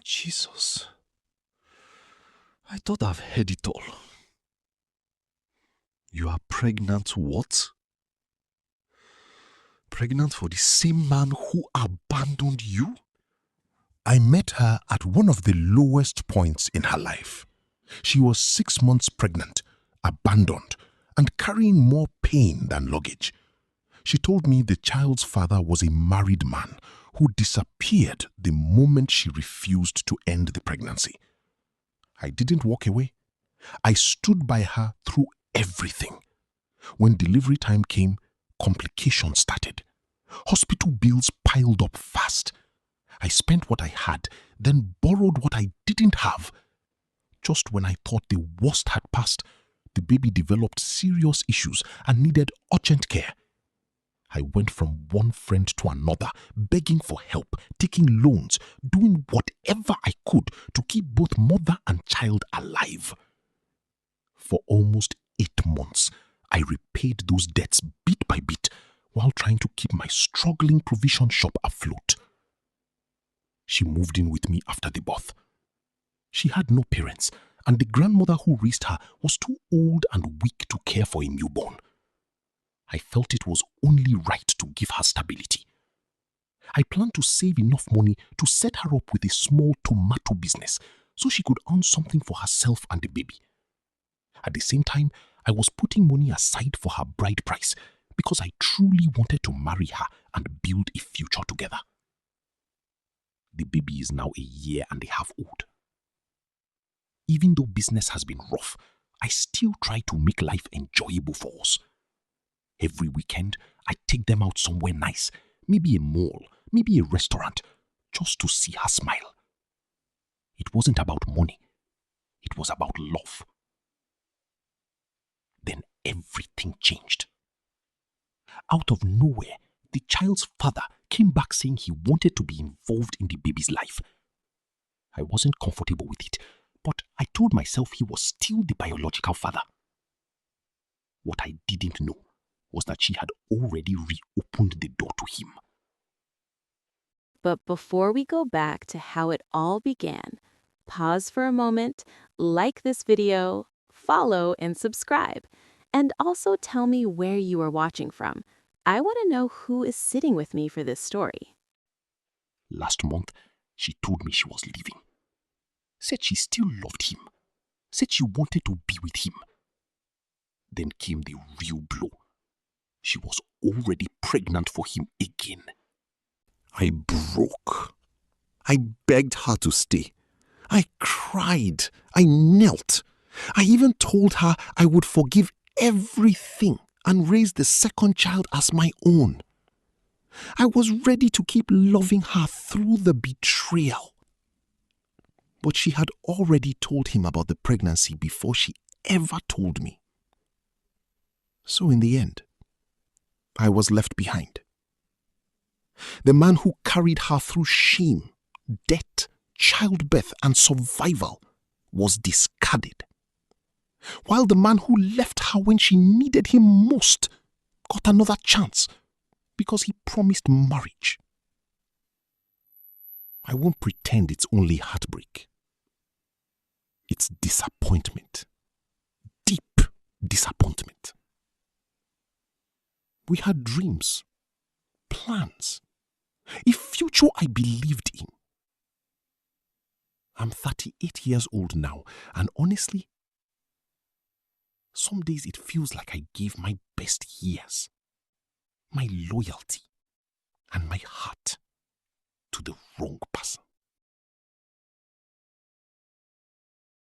Jesus. I thought I've heard it all. You are pregnant what? Pregnant for the same man who abandoned you? I met her at one of the lowest points in her life. She was 6 months pregnant, abandoned, and carrying more pain than luggage. She told me the child's father was a married man who disappeared the moment she refused to end the pregnancy. I didn't walk away. I stood by her through everything. When delivery time came, complications started. Hospital bills piled up fast. I spent what I had, then borrowed what I didn't have. Just when I thought the worst had passed, the baby developed serious issues and needed urgent care. I went from one friend to another, begging for help, taking loans, doing whatever I could to keep both mother and child alive. For almost 8 months, I repaid those debts bit by bit while trying to keep my struggling provision shop afloat. She moved in with me after the birth. She had no parents, and the grandmother who raised her was too old and weak to care for a newborn. I felt it was only right to give her stability. I planned to save enough money to set her up with a small tomato business so she could earn something for herself and the baby. At the same time, I was putting money aside for her bride price because I truly wanted to marry her and build a future together. The baby is now 1.5 years old. Even though business has been rough, I still try to make life enjoyable for us. Every weekend, I take them out somewhere nice, maybe a mall, maybe a restaurant, just to see her smile. It wasn't about money. It was about love. Then everything changed. Out of nowhere, the child's father came back saying he wanted to be involved in the baby's life. I wasn't comfortable with it, but I told myself he was still the biological father. What I didn't know was that she had already reopened the door to him. But before we go back to how it all began, pause for a moment, like this video, follow and subscribe, and also tell me where you are watching from. I want to know who is sitting with me for this story. Last month, she told me she was leaving. Said she still loved him. Said she wanted to be with him. Then came the real blow. She was already pregnant for him again. I broke. I begged her to stay. I cried. I knelt. I even told her I would forgive everything and raise the second child as my own. I was ready to keep loving her through the betrayal. But she had already told him about the pregnancy before she ever told me. So in the end, I was left behind. The man who carried her through shame, debt, childbirth, and survival was discarded, while the man who left her when she needed him most got another chance because he promised marriage. I won't pretend it's only heartbreak. It's disappointment. Deep disappointment. We had dreams, plans, a future I believed in. I'm 38 years old now, and honestly, some days it feels like I gave my best years, my loyalty, and my heart to the wrong person.